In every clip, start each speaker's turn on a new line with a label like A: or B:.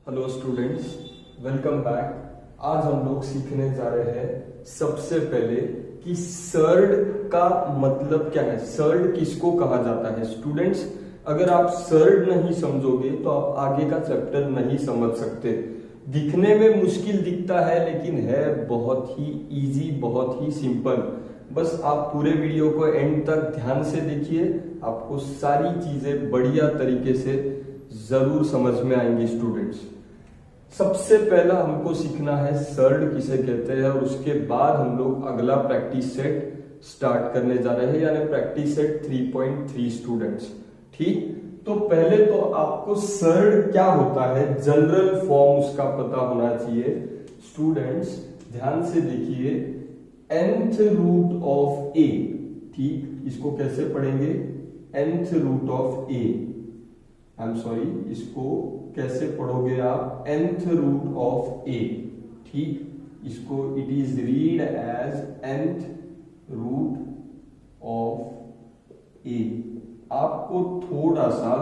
A: Hello students, welcome back. आज हम लोग सीखने जा रहे हैं सबसे पहले कि सर्ड का मतलब क्या है, सर्ड किसको कहा जाता है। स्टूडेंट्स, अगर आप सर्ड नहीं समझोगे तो आप आगे का चैप्टर नहीं समझ सकते। दिखने में मुश्किल दिखता है लेकिन है बहुत ही इजी, बहुत ही सिंपल। बस आप पूरे वीडियो को एंड तक ध्यान से देखिए, आपको सारी चीजें बढ़िया तरीके से जरूर समझ में आएंगी। स्टूडेंट्स, सबसे पहला हमको सीखना है सर्ड किसे कहते हैं और उसके बाद हम लोग अगला प्रैक्टिस सेट स्टार्ट करने जा रहे हैं, यानी प्रैक्टिस सेट 3.3। स्टूडेंट्स, ठीक, तो पहले तो आपको सर्ड क्या होता है, जनरल फॉर्म उसका पता होना चाहिए। स्टूडेंट्स ध्यान से देखिए, nth रूट ऑफ ए, ठीक, इसको कैसे पढ़ेंगे, nth root of A, I am sorry, इसको कैसे पढ़ोगे आप, nth रूट ऑफ ए, ठीक, इसको it is read as nth root of A. आपको थोड़ा सा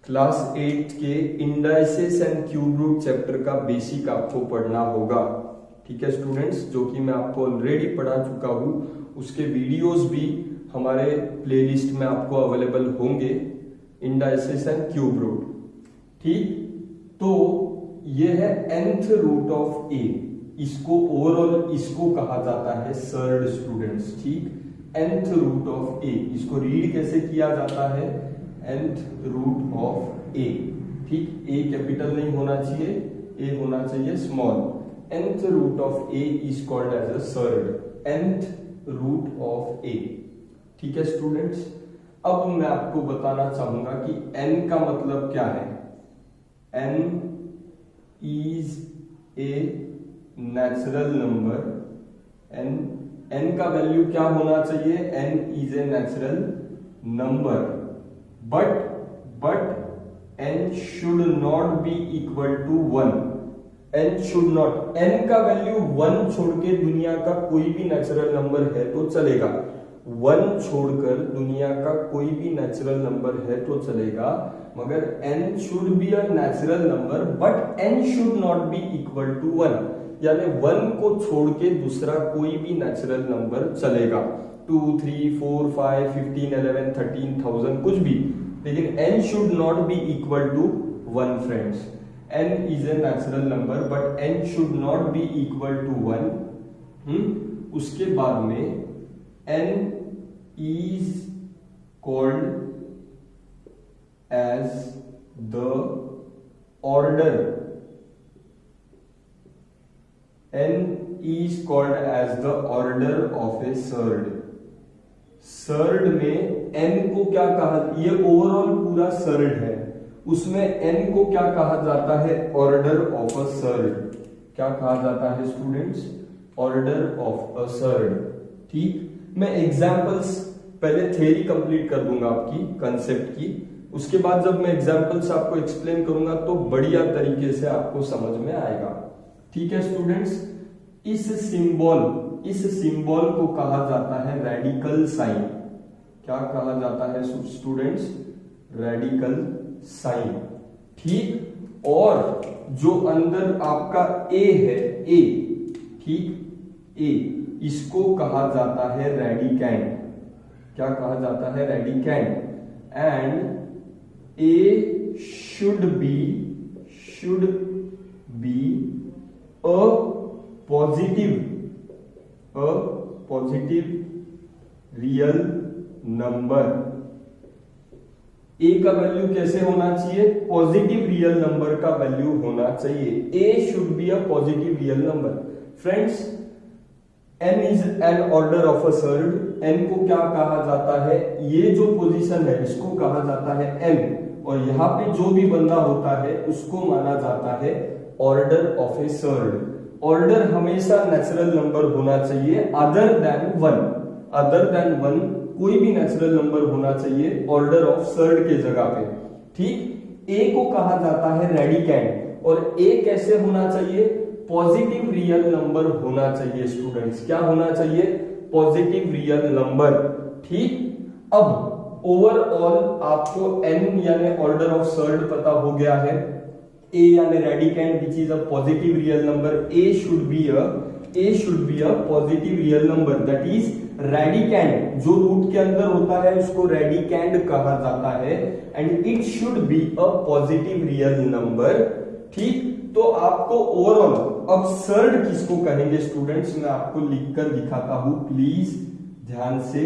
A: क्लास 8 के indices and cube root chapter का बेसिक आपको पढ़ना होगा, ठीक है स्टूडेंट्स, जो कि मैं आपको ऑलरेडी पढ़ा चुका हूं। उसके वीडियोस भी हमारे प्लेलिस्ट में आपको अवेलेबल होंगे, इंडाइसेस एंड क्यूब रूट, ठीक। तो ये है nth रूट ऑफ ए, इसको ओवरऑल इसको कहा जाता है सर्ड। स्टूडेंट्स, ठीक, nth रूट ऑफ ए, इसको रीड कैसे किया जाता है, nth रूट ऑफ ए, ठीक, ए कैपिटल नहीं होना चाहिए, ए होना चाहिए small. nth root of A is called as a surd, nth root of A, ठीक है स्टूडेंट्स। अब मैं आपको बताना चाहूंगा कि n का मतलब क्या है। n is a natural number, n का वैल्यू क्या होना चाहिए, n is a natural number, but n should not be equal to 1। n should not, n का वैल्यू 1 छोड़ के दुनिया का कोई भी नेचुरल नंबर है तो चलेगा, 1 छोड़कर दुनिया का कोई भी नेचुरल नंबर है तो चलेगा, मगर n should be a natural number but n should not be equal to 1, यानी 1 को छोड़ के दूसरा कोई भी नेचुरल नंबर चलेगा, 2, 3, 4, 5, 15, 11, 13,000 कुछ भी, लेकिन n should not be equal to 1 friends. n is a natural number but n should not be equal to 1। उसके बाद में n is called as the order, n is called as the order of a surd। Surd में n को क्या कहा, ये overall पूरा surd है, उसमें n को क्या कहा जाता है, ऑर्डर ऑफ अ सर्ड। क्या कहा जाता है students, order of a surd, ठीक। मैं एग्जाम्पल्स पहले थ्योरी कंप्लीट कर दूंगा आपकी कंसेप्ट की, उसके बाद जब मैं एग्जाम्पल्स आपको एक्सप्लेन करूंगा तो बढ़िया तरीके से आपको समझ में आएगा, ठीक है स्टूडेंट्स। इस सिंबल को कहा जाता है रेडिकल साइन। क्या कहा जाता है स्टूडेंट्स, रेडिकल साइन, ठीक। और जो अंदर आपका ए है, ए, ठीक, ए, इसको कहा जाता है रेडिकेंड। क्या कहा जाता है, radicand. And A should be a positive real number. A का वैल्यू कैसे होना चाहिए, पॉजिटिव रियल नंबर का वैल्यू होना चाहिए। A should be a positive real number. Friends, n is an order of a surd. n को क्या कहा जाता है, ये जो पोजीशन है इसको कहा जाता है n, और यहाँ पे जो भी बंदा होता है उसको माना जाता है order of A surd. Order हमेशा नेचुरल नंबर होना चाहिए अदर देन 1, कोई भी नेचुरल नंबर होना चाहिए ऑर्डर ऑफ सर्ड के जगह पे, ठीक। a को कहा जाता है रेडिकेंड, और a कैसे होना चाहिए, पॉजिटिव रियल नंबर होना चाहिए। स्टूडेंट्स, क्या होना चाहिए, पॉजिटिव रियल नंबर, ठीक। अब ओवरऑल आपको n यानी ऑर्डर ऑफ सर्ड पता हो गया है, a यानी radicand which is a positive real number, a should be a positive real number, that is radicand जो रूट के अंदर होता है उसको रेडिकेंड कहा जाता है, and it should be a positive real number. ठीक, तो आपको ओवरऑल अबसर्ड किसको कहेंगे स्टूडेंट्स, मैं आपको लिखकर दिखाता हूं, प्लीज ध्यान से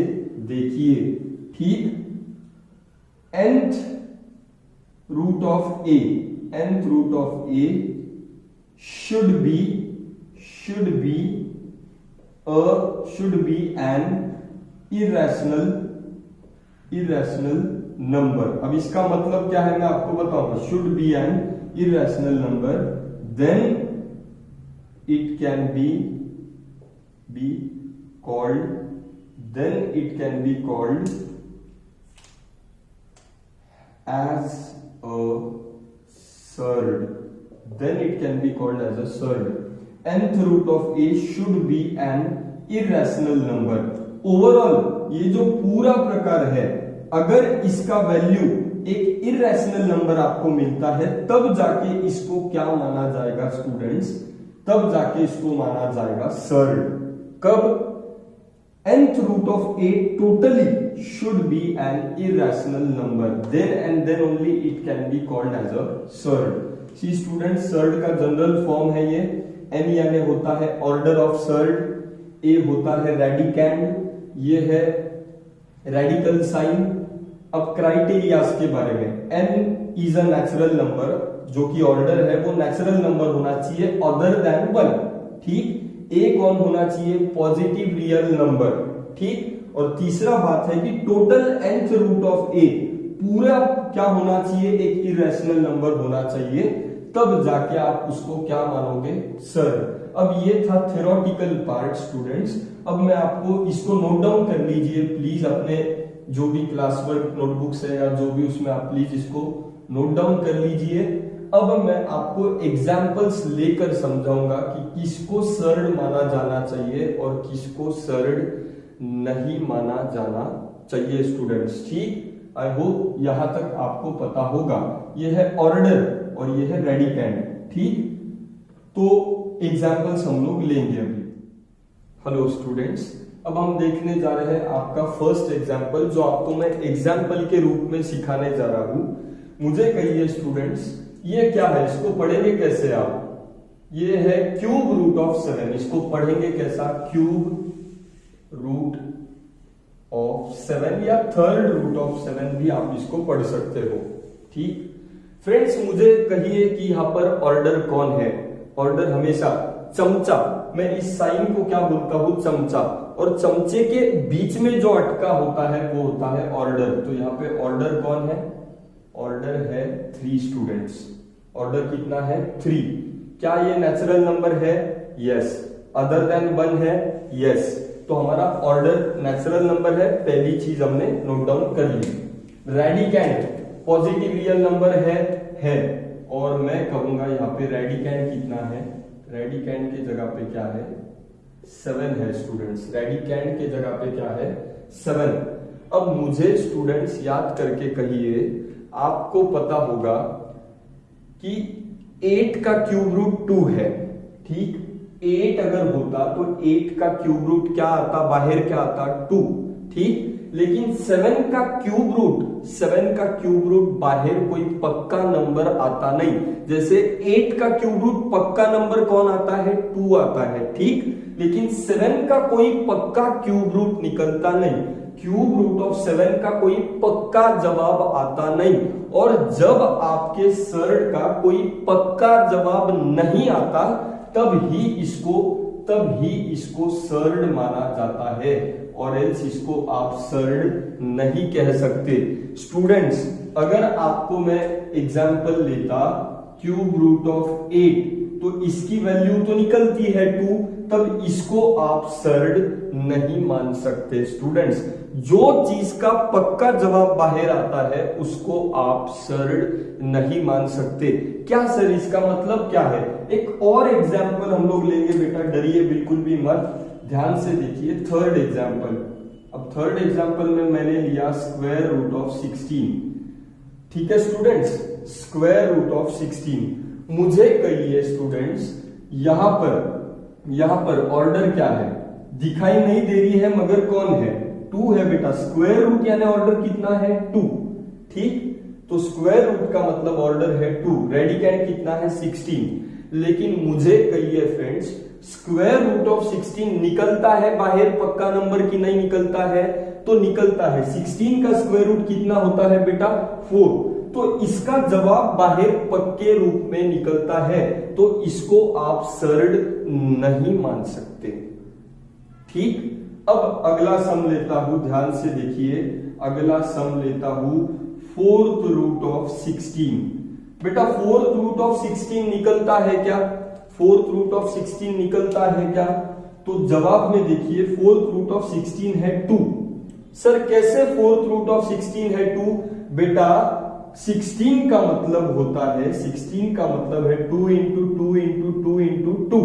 A: देखिए। ठीक, nth root of a should be an irrational number। अब इसका मतलब क्या है मैं आपको बताऊंगा। should be an irrational number, then it can be called as a surd, nth root of a should be an irrational number। Overall ये जो पूरा प्रकार है, अगर इसका वैल्यू एक इरेशनल नंबर आपको मिलता है तब जाके इसको क्या माना जाएगा स्टूडेंट्स, तब जाके इसको माना जाएगा सर्ड। कब? nth root of a totally should be an irrational number, then and then only it can be called as a surd। See student, surd का जनरल फॉर्म है ये, n यानी होता है ऑर्डर ऑफ सर्ड, a होता है radicand, ये है रेडिकल साइन। अब क्राइटेरिया के बारे में, n is a natural number, जो कि ऑर्डर है वो नेचुरल नंबर होना चाहिए अदर देन 1। ठीक, a कौन होना चाहिए? Positive real number. ठीक, और तीसरा बात है कि total nth root of a पूरा क्या होना चाहिए? एक इरेशनल नंबर होना चाहिए, तब जाके आप उसको क्या मानोगे? सर। अब ये था थ्योरेटिकल पार्ट स्टूडेंट्स। अब मैं आपको इसको नोट डाउन कर लीजिए प्लीज, अपने जो भी क्लास वर्क नोटबुक्स है या जो भी उसमें आप प्लीज इसको नोट डाउन कर लीजिए। अब मैं आपको एग्जाम्पल्स लेकर समझाऊंगा कि किसको सर्ड माना जाना चाहिए और किसको सर्ड नहीं माना जाना चाहिए स्टूडेंट्स। ठीक, आई होप यहां तक आपको पता होगा। यह है ऑर्डर और यह है रेडिकेंड। ठीक, तो एग्जाम्पल्स हम लोग लेंगे अभी। हेलो स्टूडेंट्स, अब हम देखने जा रहे हैं आपका फर्स्ट एग्जाम्पल, जो आपको मैं एग्जाम्पल के रूप में सिखाने जा रहा हूं। मुझे कहिए स्टूडेंट्स, ये क्या है? इसको पढ़ेंगे कैसे आप? ये है क्यूब रूट ऑफ 7। इसको पढ़ेंगे कैसा? क्यूब रूट ऑफ 7 या थर्ड रूट ऑफ 7 भी आप इसको पढ़ सकते हो। ठीक फ्रेंड्स, मुझे कहिए कि यहां पर ऑर्डर कौन है? ऑर्डर हमेशा चमचा, मैं इस साइन को क्या बोलता हूं? चमचा, और चमचे के बीच में जो अटका होता है वो होता है ऑर्डर। तो यहाँ पे ऑर्डर कौन है? ऑर्डर है 3 स्टूडेंट्स। ऑर्डर कितना है? 3। क्या ये नेचुरल नंबर है? यस। अदर देन 1 है? यस। तो हमारा ऑर्डर नेचुरल नंबर है, पहली चीज हमने नोट डाउन कर ली। रेडिकेंड पॉजिटिव रियल नंबर है, और मैं कहूंगा यहाँ पे रेडिकेंड कितना है? रेडिकेंड के जगह पे क्या है? 7 है स्टूडेंट्स। रेडिकेंड के जगह पे क्या है? 7। अब मुझे स्टूडेंट्स याद करके कहिए, आपको पता होगा कि 8 का क्यूब रूट 2 है। ठीक, 8 अगर होता तो 8 का क्यूब रूट क्या आता? बाहर क्या आता? 2। ठीक, लेकिन 7 का क्यूब रूट बाहर कोई पक्का नंबर आता नहीं। जैसे 8 का क्यूब रूट पक्का नंबर कौन आता है? 2 आता है। ठीक, लेकिन 7 का कोई पक्का क्यूब रूट निकलता नहीं। क्यूब रूट ऑफ 7 का कोई पक्का जवाब आता नहीं, और जब आपके सर्ड का कोई पक्का जवाब नहीं आता तब ही इसको सर्ड माना जाता है, और एल्स इसको आप सर्ड नहीं कह सकते। स्टूडेंट्स, अगर आपको मैं एग्जांपल लेता क्यूब रूट ऑफ 8, तो इसकी वैल्यू तो निकलती है 2, तब इसको आप सर्ड नहीं मान सकते स्टूडेंट्स। जो चीज का पक्का जवाब बाहर आता है उसको आप सर्ड नहीं मान सकते। क्या सर, इसका मतलब क्या है? एक और एग्जाम्पल हम लोग लेंगे बेटा, डरिए बिल्कुल भी मत, ध्यान से देखिए। Third example. अब थर्ड एग्जाम्पल में मैंने लिया स्क्वायर रूट ऑफ 16। ठीक है स्टूडेंट्स, स्क्वायर रूट ऑफ 16। मुझे कहिए स्टूडेंट्स, यहां पर ऑर्डर क्या है दिखाई नहीं दे रही है, मगर कौन है, 2 है बेटा। स्क्वायर रूट यानी ऑर्डर कितना है, 2। ठीक, तो स्क्वायर रूट का मतलब ऑर्डर है 2, रेडिकैंड कितना है, 16। लेकिन मुझे कहिए फ्रेंड्स, स्क्वायर रूट ऑफ 16 निकलता है बाहर पक्का नंबर की नहीं निकलता है, तो निकलता है। 16 का स्क्वायर रूट कितना होता है बेटा, 4। तो इसका जवाब बाहर पक्के रूप में निकलता है, तो इसको आप सर्ड नहीं मान सकते। ठीक, अब अगला सम लेता हूं, ध्यान से देखिए, अगला सम लेता हूं, 4th रूट ऑफ 16। बेटा 4th रूट ऑफ 16 निकलता है क्या, 4th रूट ऑफ 16 निकलता है क्या, तो जवाब में देखिए 4th रूट ऑफ 16 है 2। सर कैसे 4th रूट ऑफ 16 है 2, बेटा 16 का मतलब होता है, 16 का मतलब है 2 इंटू 2 इंटू 2 इंटू 2,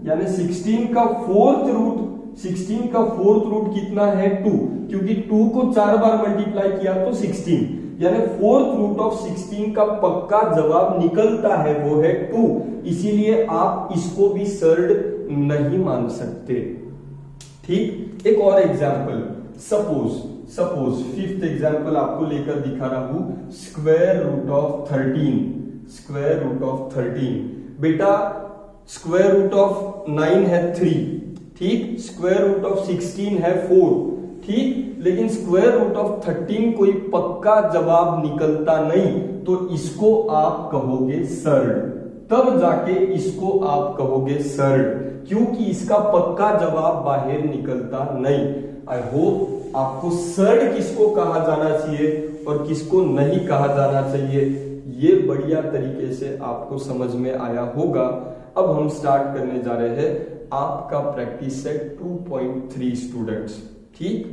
A: यानी 16 का 4th रूट, 16 का 4th रूट कितना है 2, क्योंकि 2 को 4 बार मल्टीप्लाई किया तो 16, यानी 4th रूट ऑफ 16 का पक्का जवाब निकलता है वो है 2। इसीलिए आप इसको भी सर्ड नहीं मान सकते। ठीक, एक और एग्जांपल, सपोज 5th एग्जांपल आपको लेकर दिखा रहा हूं, square root of 13। Square root of 13 बेटा, स्क्वायर रूट ऑफ 9 है 3, ठीक, स्क्वायर रूट ऑफ 16 है 4, ठीक, लेकिन स्क्वायर रूट ऑफ 13 कोई पक्का जवाब निकलता नहीं, तो इसको आप कहोगे सर्ड, तब जाके इसको आप कहोगे सर्ड, क्योंकि इसका पक्का जवाब बाहर निकलता नहीं। आई होप आपको सर्ड किसको कहा जाना चाहिए और किसको नहीं कहा जाना चाहिए ये बढ़िया तरीके से आपको समझ में आया होगा। अब हम स्टार्ट करने जा रहे हैं आपका प्रैक्टिस सेट 2.3 स्टूडेंट्स। ठीक,